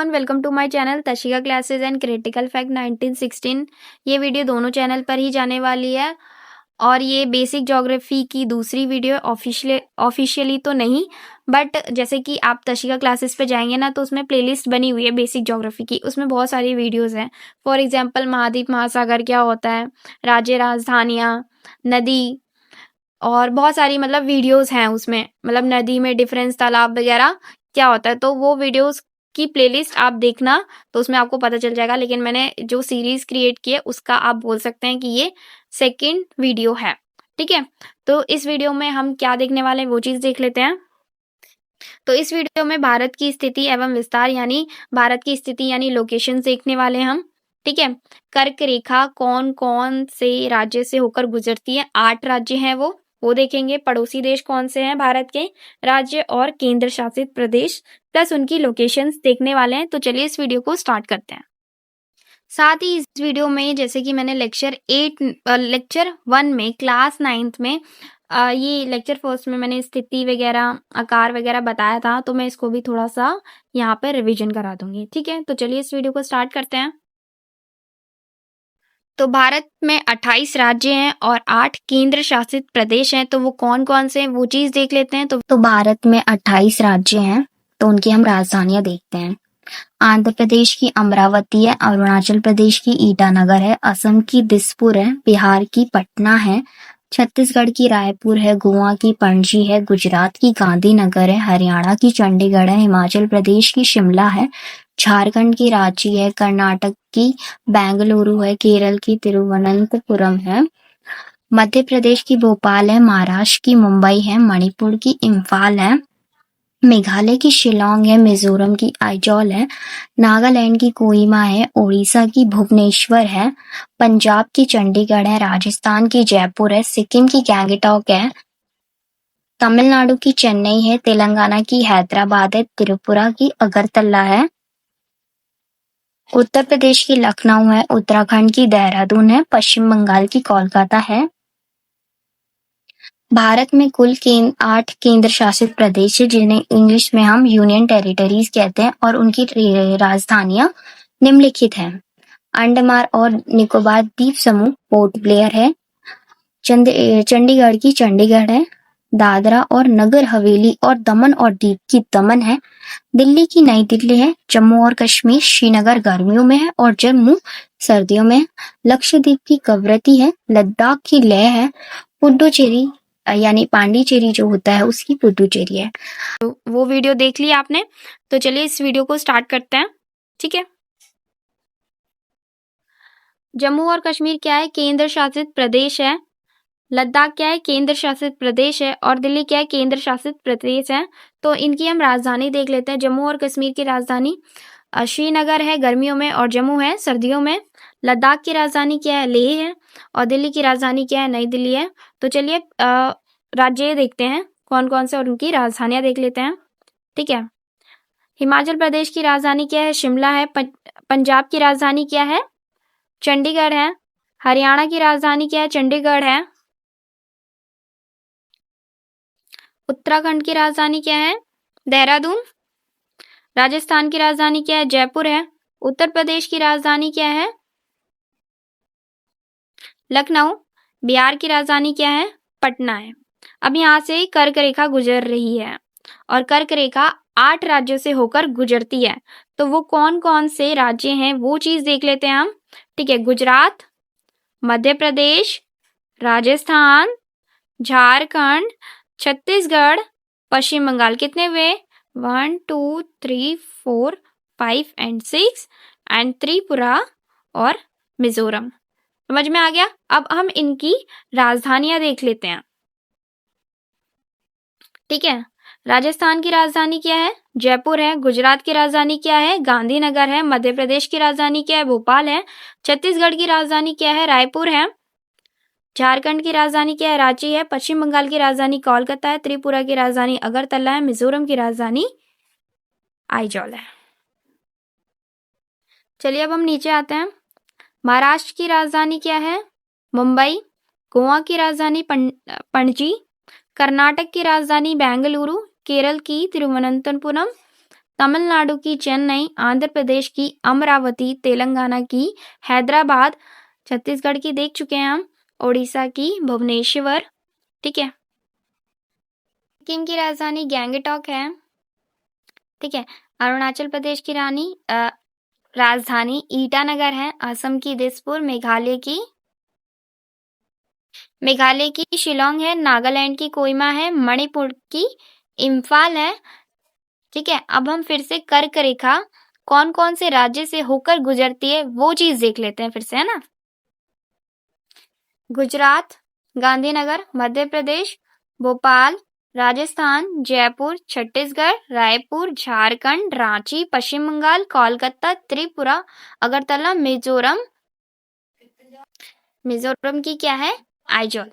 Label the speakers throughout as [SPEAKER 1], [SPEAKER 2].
[SPEAKER 1] Everyone, welcome to my channel Tashika classes and critical fact 1916। ये video दोनों channel पर ही जाने वाली है और ये बेसिक ज्योग्राफी की दूसरी वीडियो ऑफिशियली तो नहीं, बट जैसे कि आप तशिका क्लासेस पे जाएंगे ना तो उसमें प्लेलिस्ट बनी हुई है बेसिक ज्योग्राफी की। उसमें बहुत सारी वीडियोस हैं। फॉर एग्जांपल महाद्वीप महासागर क्या होता है, राज्य राजधानियाँ, नदी और बहुत सारी मतलब वीडियोस हैं उसमें, मतलब नदी में डिफरेंस, तालाब वगैरह क्या होता है। तो वो वीडियोस की प्लेलिस्ट आप देखना तो उसमें आपको पता चल जाएगा। लेकिन मैंने जो सीरीज क्रिएट की है उसका आप बोल सकते हैं कि ये सेकंड वीडियो है। ठीक है, तो इस वीडियो में हम क्या देखने वाले हैं वो चीज देख लेते हैं। तो इस वीडियो में भारत की स्थिति एवं विस्तार यानी भारत की स्थिति यानी लोकेशन देखने वाले हैं हम। ठीक है, कर्क रेखा कौन कौन से राज्य से होकर गुजरती है, 8 राज्य हैं वो देखेंगे। पड़ोसी देश कौन से हैं भारत के, राज्य और केंद्र शासित प्रदेश, प्लस उनकी लोकेशंस देखने वाले हैं। तो चलिए इस वीडियो को स्टार्ट करते हैं। साथ ही इस वीडियो में जैसे कि मैंने लेक्चर 1 में क्लास 9th में ये लेक्चर फर्स्ट में मैंने स्थिति वगैरह आकार वगैरह बताया था, तो मैं इसको भी थोड़ा सा यहाँ पर रिवीजन करा दूंगी। ठीक है, तो चलिए इस वीडियो को स्टार्ट करते हैं। तो भारत में 28 राज्य हैं और 8 केंद्र शासित प्रदेश हैं। तो वो कौन कौन से हैं वो चीज देख लेते हैं। तो भारत में 28 राज्य हैं, तो उनकी हम राजधानियां देखते हैं। आंध्र प्रदेश की अमरावती है, अरुणाचल प्रदेश की ईटानगर है, असम की दिसपुर है, बिहार की पटना है, छत्तीसगढ़ की रायपुर है, गोवा की पणजी है, गुजरात की गांधीनगर है, हरियाणा की चंडीगढ़ है, हिमाचल प्रदेश की शिमला है, झारखंड की रांची है, कर्नाटक की बेंगलुरु है, केरल की तिरुवनंतपुरम है, मध्य प्रदेश की भोपाल है, महाराष्ट्र की मुंबई है, मणिपुर की इम्फाल है, मेघालय की शिलोंग है, मिजोरम की आइजॉल है, नागालैंड की कोहिमा है, ओडिशा की भुवनेश्वर है, पंजाब की चंडीगढ़ है, राजस्थान की जयपुर है, सिक्किम की गैंगटॉक है, तमिलनाडु की चेन्नई है, तेलंगाना की हैदराबाद है, त्रिपुरा की अगरतला है, उत्तर प्रदेश की लखनऊ है, उत्तराखंड की देहरादून है, पश्चिम बंगाल की कोलकाता है। भारत में कुल 8 केंद्र शासित प्रदेश है, जिन्हें इंग्लिश में हम यूनियन टेरिटरीज कहते हैं, और उनकी राजधानियां निम्नलिखित हैं। अंडमान और निकोबार द्वीप समूह पोर्ट ब्लेयर है, चंडीगढ़ की चंडीगढ़ है, दादरा और नगर हवेली और दमन और दीव की दमन है, दिल्ली की नई दिल्ली है, जम्मू और कश्मीर श्रीनगर गर्मियों में है और जम्मू सर्दियों में है, लक्षद्वीप की कवरत्ती है, लद्दाख की लेह है, पुडुचेरी यानी पांडिचेरी जो होता है उसकी पुडुचेरी है। तो वो वीडियो देख लिया आपने, तो चलिए इस वीडियो को स्टार्ट करते हैं। ठीक है, जम्मू और कश्मीर क्या है, केंद्र शासित प्रदेश है। लद्दाख क्या है, केंद्र शासित प्रदेश है। और दिल्ली क्या है, केंद्र शासित प्रदेश है। तो इनकी हम राजधानी देख लेते हैं। जम्मू और कश्मीर की राजधानी श्रीनगर है गर्मियों में और जम्मू है सर्दियों में। लद्दाख की राजधानी क्या है, लेह है। और दिल्ली की राजधानी क्या है, नई दिल्ली है। तो चलिए राज्य देखते हैं कौन कौन से और उनकी राजधानियां देख लेते हैं। ठीक है, हिमाचल प्रदेश की राजधानी क्या है, शिमला है। पंजाब की राजधानी क्या है, चंडीगढ़ है। हरियाणा की राजधानी क्या है, चंडीगढ़ है। उत्तराखंड की राजधानी क्या है, देहरादून। राजस्थान की राजधानी क्या है, जयपुर है। उत्तर प्रदेश की राजधानी क्या है, लखनऊ। बिहार की राजधानी क्या है, पटना है। अब यहाँ से कर्क रेखा गुजर रही है और कर्क रेखा 8 राज्यों से होकर गुजरती है। तो वो कौन कौन से राज्य हैं वो चीज देख लेते हैं हम। ठीक है, गुजरात, मध्य प्रदेश, राजस्थान, झारखंड, छत्तीसगढ़, पश्चिम बंगाल। कितने हुए, 1 2 3 4 5 एंड 6 एंड त्रिपुरा और मिजोरम। समझ में आ गया। अब हम इनकी राजधानियां देख लेते हैं। ठीक है, राजस्थान की राजधानी क्या है, जयपुर है। गुजरात की राजधानी क्या है, गांधीनगर है। मध्य प्रदेश की राजधानी क्या है, भोपाल है। छत्तीसगढ़ की राजधानी क्या है, रायपुर है। झारखंड की राजधानी क्या है, रांची है। पश्चिम बंगाल की राजधानी कोलकाता है। त्रिपुरा की राजधानी अगरतला है। मिजोरम की राजधानी आइजॉल है। चलिए अब हम नीचे आते हैं। महाराष्ट्र की राजधानी क्या है, मुंबई। गोवा की राजधानी पणजी। कर्नाटक की राजधानी बेंगलुरु। केरल की तिरुवनंतपुरम। तमिलनाडु की चेन्नई, आंध्र प्रदेश की अमरावती, तेलंगाना की हैदराबाद, छत्तीसगढ़ की देख चुके हैं हम, ओडिशा की भुवनेश्वर, ठीक है। सिक्किम की राजधानी गैंगटॉक है, ठीक है। अरुणाचल प्रदेश की राजधानी ईटानगर है, असम की दिसपुर, मेघालय की शिलोंग है, नागालैंड की कोहिमा है, मणिपुर की इम्फाल है, ठीक है। अब हम फिर से कर्क रेखा कौन कौन से राज्य से होकर गुजरती है वो चीज देख लेते हैं फिर से, है ना। गुजरात, गांधीनगर, मध्य प्रदेश, भोपाल, राजस्थान, जयपुर, छत्तीसगढ़, रायपुर, झारखंड, रांची, पश्चिम बंगाल, कोलकाता, त्रिपुरा, अगरतला, मिजोरम की क्या है, आइजोल।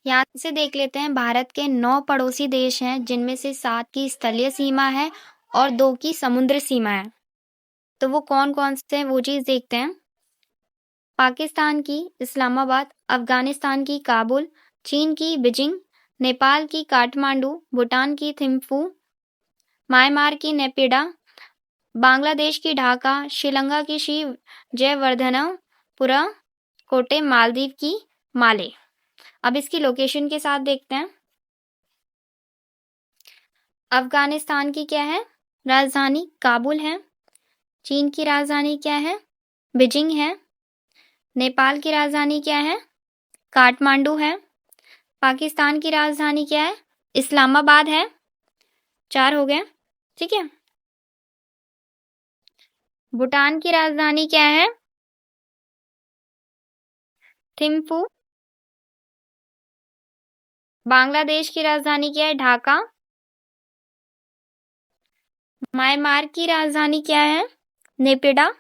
[SPEAKER 1] यहाँ से देख लेते हैं भारत के 9 पड़ोसी देश हैं, जिनमें से 7 की स्थलीय सीमा है और 2 की समुद्र सीमा है। तो वो कौन कौन से हैं वो चीज देखते हैं। पाकिस्तान की इस्लामाबाद, अफगानिस्तान की काबुल, चीन की बीजिंग, नेपाल की काठमांडू, भूटान की थिम्पू, म्यांमार की नेपिडा, बांग्लादेश की ढाका, श्रीलंका की श्री जयवर्धनपुरा कोटे, मालदीव की माले। अब इसकी लोकेशन के साथ देखते हैं। अफगानिस्तान की क्या है, राजधानी काबुल है। चीन की राजधानी क्या है, बीजिंग है। नेपाल की राजधानी क्या है, काठमांडू है। पाकिस्तान की राजधानी क्या है, इस्लामाबाद है। 4 हो गए, ठीक है। भूटान की राजधानी क्या है, थिम्पू। बांग्लादेश की राजधानी क्या है, ढाका। म्यांमार की राजधानी क्या है, नेपिडा।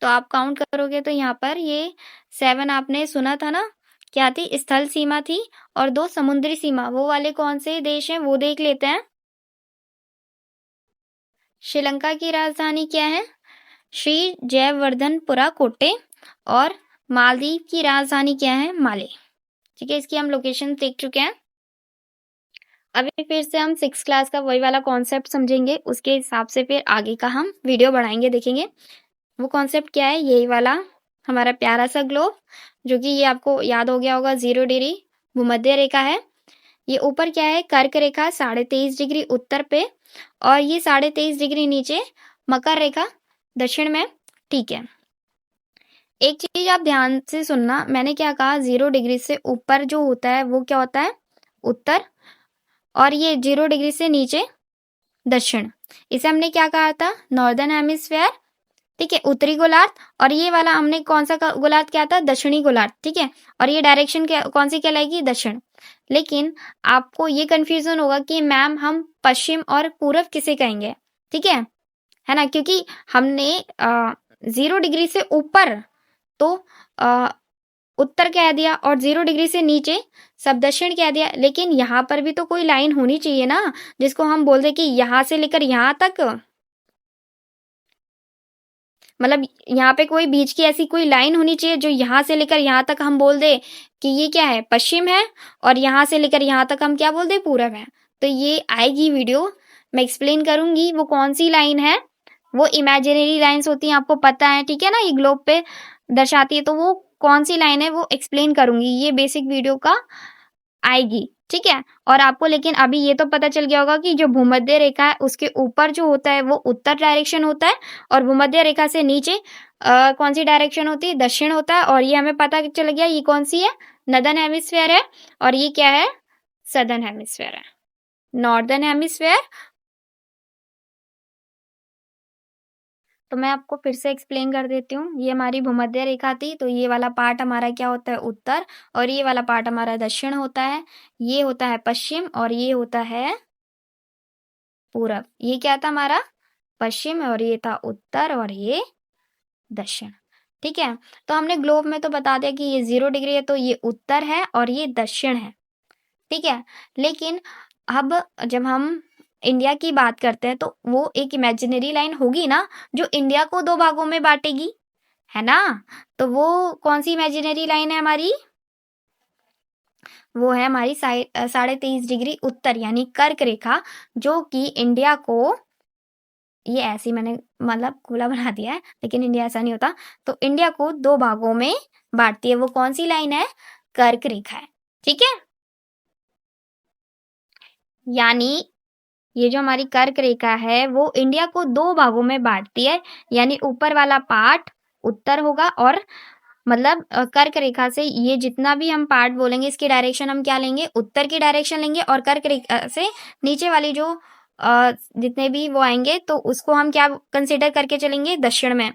[SPEAKER 1] तो आप काउंट करोगे तो यहाँ पर ये 7 आपने सुना था ना, क्या थी, स्थल सीमा थी और 2 समुद्री सीमा। वो वाले कौन से देश हैं वो देख लेते हैं। श्रीलंका की राजधानी क्या है, श्री जयवर्धनपुरा कोटे। और मालदीव की राजधानी क्या है, माले, ठीक है। इसकी हम लोकेशन देख चुके हैं। अभी फिर से हम 6 क्लास का वही वाला कॉन्सेप्ट समझेंगे, उसके हिसाब से फिर आगे का हम वीडियो बढ़ाएंगे, देखेंगे। वो कॉन्सेप्ट क्या है, यही वाला हमारा प्यारा सा ग्लोब, जो कि ये आपको याद हो गया होगा, 0 डिग्री भूमध्य रेखा है। ये ऊपर क्या है, कर्क रेखा 23.5 डिग्री उत्तर पे, और ये 23.5 डिग्री नीचे मकर रेखा दक्षिण में, ठीक है। एक चीज आप ध्यान से सुनना, मैंने क्या कहा, 0 डिग्री से ऊपर जो होता है वो क्या होता है, उत्तर, और ये 0 डिग्री से नीचे दक्षिण। इसे हमने क्या कहा था, नॉर्दर्न हेमिस्फेयर, ठीक है, उत्तरी गोलार्ध। और ये वाला हमने कौन सा गोलार्ध क्या था, दक्षिणी गोलार्ध, ठीक है। और ये डायरेक्शन क्या कौन सी कहलाएगी, दक्षिण। लेकिन आपको ये कंफ्यूजन होगा कि मैम हम पश्चिम और पूर्व किसे कहेंगे, ठीक है ना, क्योंकि हमने 0 डिग्री से ऊपर तो उत्तर कह दिया और 0 डिग्री से नीचे सब दक्षिण कह दिया। लेकिन यहाँ पर भी तो कोई लाइन होनी चाहिए ना, जिसको हम बोल दे कि यहाँ से लेकर यहाँ तक, मतलब यहाँ पे कोई बीच की ऐसी कोई लाइन होनी चाहिए जो यहाँ से लेकर यहाँ तक हम बोल दे कि ये क्या है, पश्चिम है, और यहाँ से लेकर यहाँ तक हम क्या बोल दे, पूरब है। तो ये आएगी वीडियो, मैं एक्सप्लेन करूंगी वो कौन सी लाइन है। वो इमेजिनरी लाइंस होती हैं, आपको पता है, ठीक है ना, ये ग्लोब पे दर्शाती है। तो वो कौन सी लाइन है वो एक्सप्लेन करूंगी, ये बेसिक वीडियो का आएगी, ठीक है। और आपको लेकिन अभी ये तो पता चल गया होगा कि जो भूमध्य रेखा है उसके ऊपर जो होता है वो उत्तर डायरेक्शन होता है, और भूमध्य रेखा से नीचे कौन सी डायरेक्शन होती है, दक्षिण होता है। और ये हमें पता चल गया ये कौन सी है, नॉर्दर्न हेमिस्फीयर है, और ये क्या है, सदर्न हेमिस्फीयर है। नॉर्दर्न हेमिस्फीयर, तो मैं आपको फिर से एक्सप्लेन कर देती हूँ। ये हमारी भूमध्य रेखा थी, तो ये वाला पार्ट हमारा क्या होता है, उत्तर, और ये वाला पार्ट हमारा दक्षिण होता है। ये होता है पश्चिम और ये होता है पूरब। ये क्या था हमारा, पश्चिम, और ये था उत्तर, और ये दक्षिण, ठीक है। तो हमने ग्लोब में तो बता दिया कि ये 0 डिग्री है, तो ये उत्तर है और ये दक्षिण है, ठीक है। लेकिन अब जब हम इंडिया की बात करते हैं तो वो एक इमेजिनरी लाइन होगी ना, जो इंडिया को 2 भागों में बांटेगी, है ना। तो वो कौन सी इमेजिनरी लाइन है हमारी, वो है हमारी 23.5 डिग्री उत्तर यानी कर्क रेखा, जो कि इंडिया को, ये ऐसे ही मैंने मतलब गोला बना दिया है, लेकिन इंडिया ऐसा नहीं होता। तो इंडिया को 2 भागों में बाँटती है। वो कौन-सी लाइन है? कर्क रेखा है। ठीक है? यानी ये जो हमारी कर्क रेखा है वो इंडिया को 2 भागों में बाँटती है, यानी ऊपर वाला पार्ट उत्तर होगा और मतलब कर्क रेखा से ये जितना भी हम पार्ट बोलेंगे इसकी डायरेक्शन हम क्या लेंगे? उत्तर की डायरेक्शन लेंगे और कर्क रेखा से नीचे वाली जो जितने भी वो आएँगे तो उसको हम क्या कंसीडर करके चलेंगे? दक्षिण में।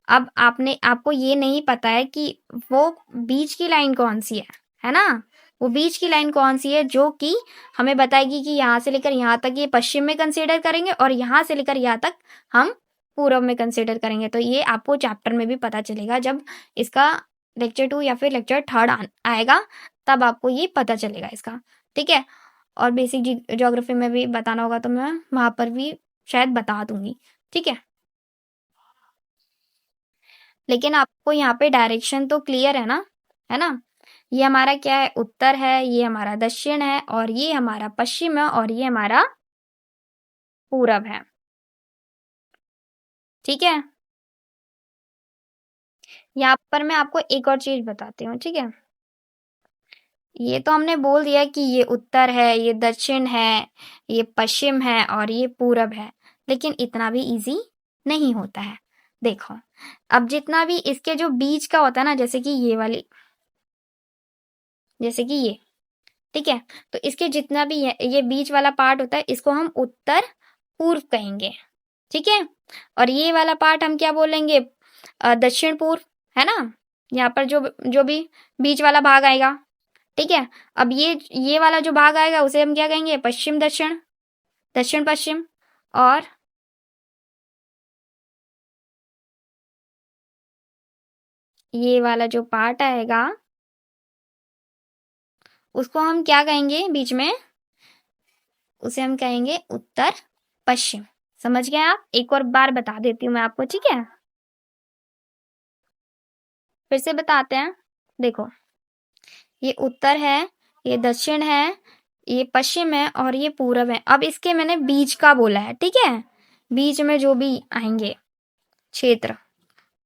[SPEAKER 1] अब आपको ये नहीं पता है कि वो बीच की लाइन कौन-सी है ना? वो बीच की लाइन कौन-सी है जो कि हमें बताएगी कि यहाँ से लेकर यहाँ तक ये पश्चिम में कंसीडर करेंगे और यहाँ से लेकर यहाँ तक हम पूरब में कंसीडर करेंगे। तो ये आपको चैप्टर में भी पता चलेगा जब इसका लेक्चर 2 या फिर लेक्चर 3 आएगा, तब आपको ये पता चलेगा इसका। ठीक है? और बेसिक ज्योग्राफी में भी बताना होगा तो मैं वहाँ पर भी शायद बता दूँगी। ठीक है? लेकिन आपको यहाँ पे डायरेक्शन तो क्लियर है ना? ये हमारा क्या है? उत्तर है, ये हमारा दक्षिण है और ये हमारा पश्चिम है और ये हमारा पूरब है। ठीक है? यहाँ पर मैं आपको एक और चीज़ बताती हूँ, ठीक है? ये तो हमने बोल दिया कि ये उत्तर है, ये दक्षिण है, ये पश्चिम है और ये पूरब है, लेकिन इतना भी ईज़ी नहीं होता है। देखो, अब जितना भी इसके जो बीच का होता है ना, जैसे कि ये, ठीक है? तो इसके जितना भी ये बीच वाला पार्ट होता है, इसको हम उत्तर पूर्व कहेंगे। ठीक है? और ये वाला पार्ट हम क्या बोलेंगे? दक्षिण पूर्व, है ना? यहाँ पर जो जो भी बीच वाला भाग आएगा, ठीक है? अब ये वाला जो भाग आएगा उसे हम क्या कहेंगे? पश्चिम दक्षिण, दक्षिण पश्चिम। और ये वाला जो पार्ट आएगा उसको हम क्या कहेंगे बीच में? उसे हम कहेंगे उत्तर पश्चिम। समझ गए आप? एक और बार बता देती हूँ मैं आपको, ठीक है? फिर से बताते हैं। देखो, ये उत्तर है, ये दक्षिण है, ये पश्चिम है और ये पूरब है। अब इसके मैंने बीच का बोला है, ठीक है? बीच में जो भी आएंगे क्षेत्र,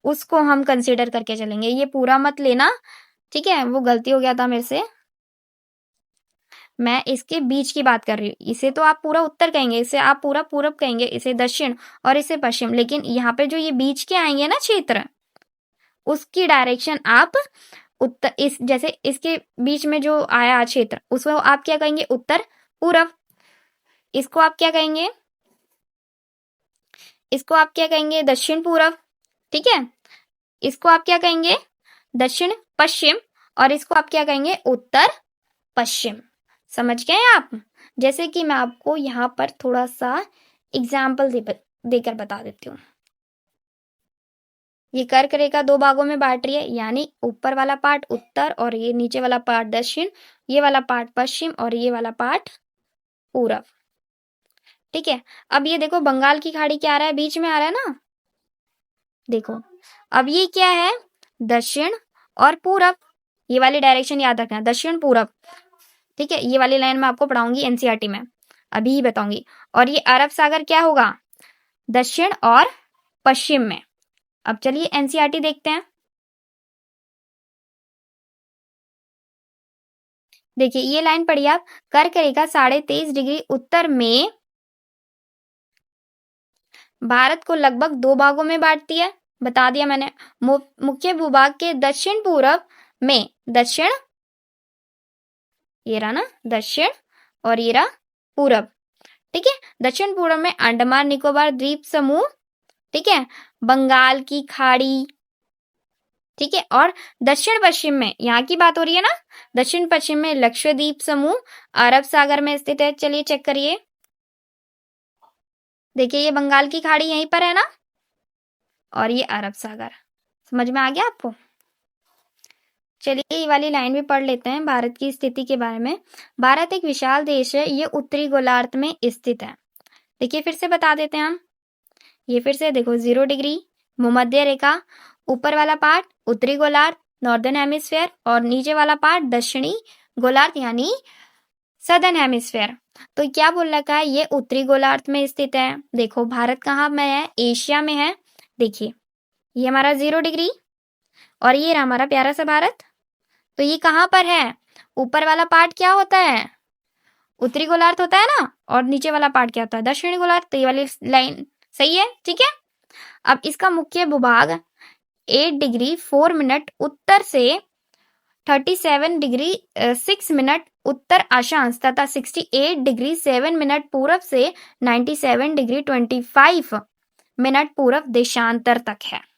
[SPEAKER 1] उसको हम कंसीडर करके चलेंगे। ये पूरा मत लेना, ठीक है? वो गलती हो गया था मेरे से। मैं इसके बीच की बात कर रही हूँ। इसे तो आप पूरा उत्तर कहेंगे, इसे आप पूरा पूरब कहेंगे, इसे दक्षिण और इसे पश्चिम। लेकिन यहाँ पे जो ये बीच के आएंगे ना क्षेत्र, उसकी डायरेक्शन आप उत्तर, इस जैसे इसके बीच में जो आया क्षेत्र उसको आप क्या कहेंगे? उत्तर पूरब। इसको आप क्या कहेंगे? इसको आप क्या कहेंगे? दक्षिण पूरब। ठीक है? इसको आप क्या कहेंगे? दक्षिण पश्चिम। और इसको आप क्या कहेंगे? उत्तर पश्चिम। समझ गए आप? जैसे कि मैं आपको यहाँ पर थोड़ा सा एग्जाम्पल देकर बता देती हूँ। ये कर्क रेखा 2 भागों में बांट रही है, यानी ऊपर वाला पार्ट उत्तर और ये नीचे वाला पार्ट दक्षिण, ये वाला पार्ट पश्चिम और ये वाला पार्ट पूरब। ठीक है? अब ये देखो, बंगाल की खाड़ी क्या आ रहा है? बीच में आ रहा है ना? देखो, अब ये क्या है? दक्षिण और पूरब। ये वाली डायरेक्शन याद रखना, दक्षिण पूरब। ठीक है? ये वाली लाइन मैं आपको पढ़ाऊंगी एनसीईआरटी में, अभी ही बताऊंगी। और ये अरब सागर क्या होगा? दक्षिण और पश्चिम में। अब चलिए एनसीईआरटी देखते हैं। देखिए, ये लाइन पढ़िए आप। कर्क रेखा 23.5 डिग्री उत्तर में भारत को लगभग 2 भागों में बांटती है, बता दिया मैंने। मुख्य भूभाग के दक्षिण पूरब में, दक्षिण, ये रहा ना दक्षिण और ये रहा पूरब। ठीक है? दक्षिण पूरब में अंडमान निकोबार द्वीप समूह, ठीक है, बंगाल की खाड़ी, ठीक है, और दक्षिण पश्चिम में, यहाँ की बात हो रही है ना, दक्षिण पश्चिम में लक्षद्वीप समूह अरब सागर में स्थित है। चलिए चेक करिए। देखिए, ये बंगाल की खाड़ी यहीं पर है ना, और ये अरब सागर। समझ में आ गया आपको? चलिए ये वाली लाइन भी पढ़ लेते हैं भारत की स्थिति के बारे में। भारत एक विशाल देश है, ये उत्तरी गोलार्ध में स्थित है। देखिए, फिर से बता देते हैं हम। ये फिर से देखो, 0 डिग्री भूमध्य रेखा, ऊपर वाला पार्ट उत्तरी गोलार्ध नॉर्दर्न हेमिस्फेयर और नीचे वाला पार्ट दक्षिणी गोलार्ध यानी सदर्न हेमिस्फेयर। तो क्या बोल रखा है, ये उत्तरी गोलार्ध में स्थित है। देखो भारत कहाँ में है, एशिया में है। देखिए ये हमारा 0 डिग्री और ये रहा हमारा प्यारा सा भारत। तो ये कहाँ पर है, ऊपर वाला पार्ट क्या होता है, उत्तरी गोलार्ध होता है ना, और नीचे वाला पार्ट क्या होता है, दक्षिणी गोलार्ध। तो ये वाली लाइन सही है, ठीक है। अब इसका मुख्य भूभाग 8 डिग्री 4 मिनट उत्तर से 37 डिग्री 6 मिनट उत्तर अक्षांश तथा 68 डिग्री 7 मिनट पूरब से 97 डिग्री 25 मिनट पूरब देशांतर तक है।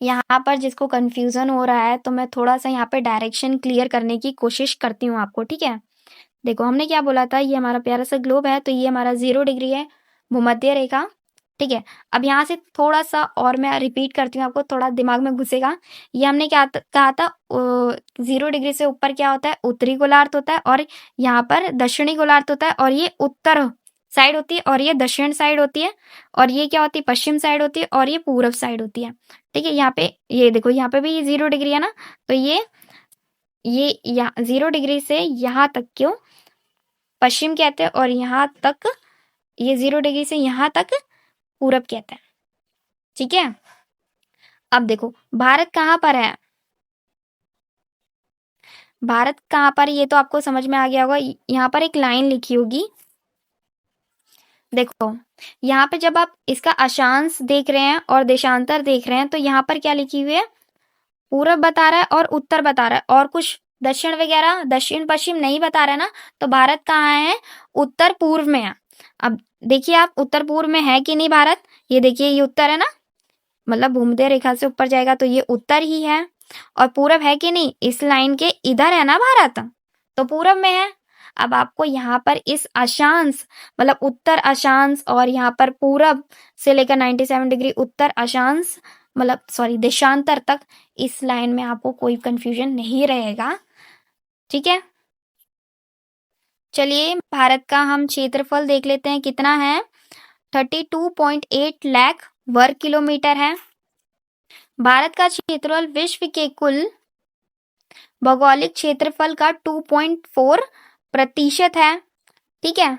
[SPEAKER 1] यहाँ पर जिसको कंफ्यूजन हो रहा है तो मैं थोड़ा सा यहाँ पे डायरेक्शन क्लियर करने की कोशिश करती हूँ आपको, ठीक है। देखो हमने क्या बोला था, ये हमारा प्यारा सा ग्लोब है, तो ये हमारा 0 डिग्री है, भूमध्य रेखा, ठीक है। अब यहाँ से थोड़ा सा और मैं रिपीट करती हूँ, आपको थोड़ा दिमाग में घुसेगा। ये हमने क्या कहा था, 0 डिग्री से ऊपर क्या होता है, उत्तरी गोलार्ध होता है, और यहाँ पर दक्षिणी गोलार्ध होता है, और ये उत्तर साइड होती है, और ये दक्षिण साइड होती है, और ये क्या होती है, पश्चिम साइड होती है, और ये पूर्व साइड होती है, ठीक है। यहाँ पे ये देखो, यहाँ पे भी ये 0 डिग्री है ना, तो ये यहाँ 0 डिग्री से यहाँ तक क्यों पश्चिम कहते हैं, और यहाँ तक ये 0 डिग्री से यहाँ तक पूरब कहते हैं, ठीक है। अब देखो भारत कहाँ पर है, भारत कहाँ पर, ये तो आपको समझ में आ गया होगा। यहाँ पर एक लाइन लिखी होगी, देखो यहाँ पे जब आप इसका अक्षांश देख रहे हैं और देशांतर देख रहे हैं, तो यहाँ पर क्या लिखी हुई है, पूरब बता रहा है और उत्तर बता रहा है, और कुछ दक्षिण वगैरह दक्षिण पश्चिम नहीं बता रहा है ना। तो भारत कहाँ है, उत्तर पूर्व में है। अब देखिए आप, उत्तर पूर्व में है कि नहीं भारत, ये देखिए ये उत्तर है ना, मतलब भूमध्य रेखा से ऊपर जाएगा तो ये उत्तर ही है, और पूरब है कि नहीं, इस लाइन के इधर है ना भारत, तो पूरब में है। अब आपको यहाँ पर इस अक्षांश मतलब उत्तर अक्षांश और यहाँ पर पूरब से लेकर 97 डिग्री उत्तर अक्षांश मतलब सॉरी देशांतर तक, इस लाइन में आपको कोई कंफ्यूजन नहीं रहेगा, ठीक है। चलिए भारत का हम क्षेत्रफल देख लेते हैं कितना है, 32.8 लाख वर्ग किलोमीटर है। भारत का क्षेत्रफल विश्व के कुल भौगोलिक क्षेत्रफल का 2.4% है, ठीक है।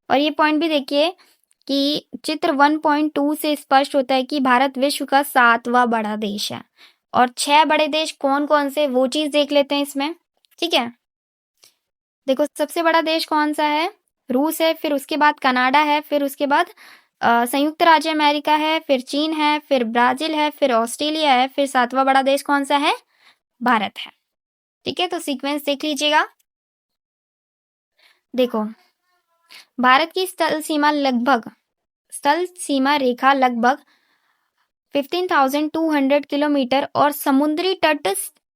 [SPEAKER 1] और ये पॉइंट भी देखिए कि चित्र 1.2 से स्पष्ट होता है कि भारत विश्व का 7वां बड़ा देश है। और 6 बड़े देश कौन कौन से, वो चीज देख लेते हैं इसमें, ठीक है। देखो सबसे बड़ा देश कौन सा है, रूस है, फिर उसके बाद कनाडा है, फिर उसके बाद संयुक्त राज्य अमेरिका है, फिर चीन है, फिर ब्राजील है, फिर ऑस्ट्रेलिया है, फिर 7वां बड़ा देश कौन सा है, भारत है, ठीक है। तो सीक्वेंस देख लीजिएगा। देखो भारत की स्थल सीमा रेखा लगभग 15,200 किलोमीटर और समुद्री तट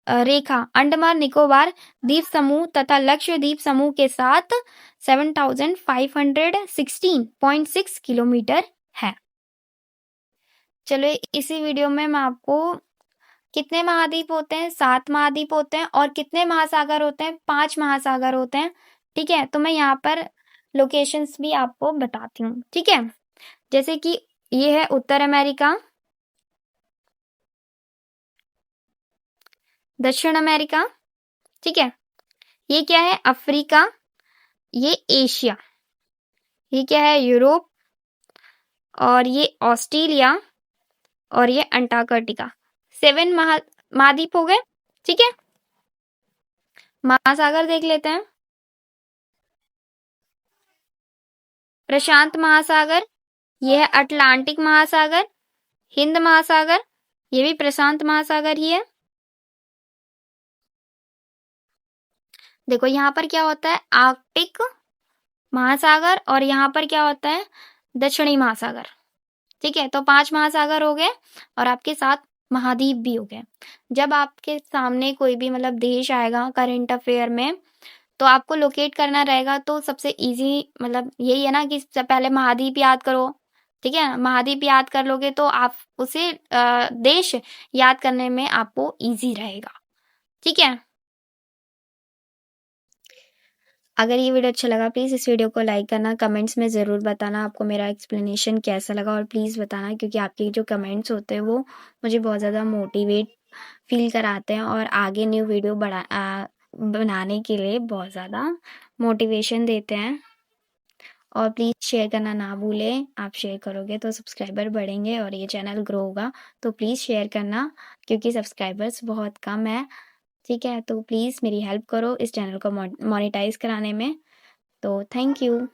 [SPEAKER 1] रेखा अंडमान निकोबार द्वीप समूह तथा लक्षद्वीप समूह के साथ 7,516.6 किलोमीटर है। चलो इसी वीडियो में मैं आपको कितने महाद्वीप होते हैं, 7 महाद्वीप होते हैं, और कितने महासागर होते हैं, 5 महासागर होते हैं, ठीक है। तो मैं यहाँ पर लोकेशंस भी आपको बताती हूँ, ठीक है। जैसे कि ये है उत्तर अमेरिका, दक्षिण अमेरिका, ठीक है। ये क्या है, अफ्रीका, ये एशिया, ये क्या है, यूरोप, और ये ऑस्ट्रेलिया, और ये अंटार्कटिका। 7 महाद्वीप हो गए, ठीक है। महासागर देख लेते हैं, प्रशांत महासागर, ये है अटलांटिक महासागर, हिंद महासागर, ये भी प्रशांत महासागर ही है। देखो यहाँ पर क्या होता है, आर्कटिक महासागर, और यहाँ पर क्या होता है, दक्षिणी महासागर, ठीक है। तो 5 महासागर हो गए और आपके 7 महाद्वीप भी हो गए। जब आपके सामने कोई भी मतलब देश आएगा करंट अफेयर में, तो आपको लोकेट करना रहेगा, तो सबसे इजी मतलब यही है ना कि पहले महाद्वीप याद करो, ठीक है। महाद्वीप याद कर लोगे तो आप उसे देश याद करने में आपको इजी रहेगा, ठीक है। अगर ये वीडियो अच्छा लगा प्लीज़ इस वीडियो को लाइक करना, कमेंट्स में ज़रूर बताना आपको मेरा एक्सप्लेनेशन कैसा लगा, और प्लीज़ बताना क्योंकि आपके जो कमेंट्स होते हैं वो मुझे बहुत ज़्यादा मोटिवेट फ़ील कराते हैं और आगे न्यू वीडियो बनाने के लिए बहुत ज़्यादा मोटिवेशन देते हैं। और प्लीज़ शेयर करना ना भूलें, आप शेयर करोगे तो सब्सक्राइबर बढ़ेंगे और ये चैनल ग्रो होगा। तो प्लीज़ शेयर करना क्योंकि सब्सक्राइबर्स बहुत कम हैं, ठीक है? तो प्लीज़ मेरी हेल्प करो इस चैनल को मोनेटाइज़ कराने में। तो थैंक यू।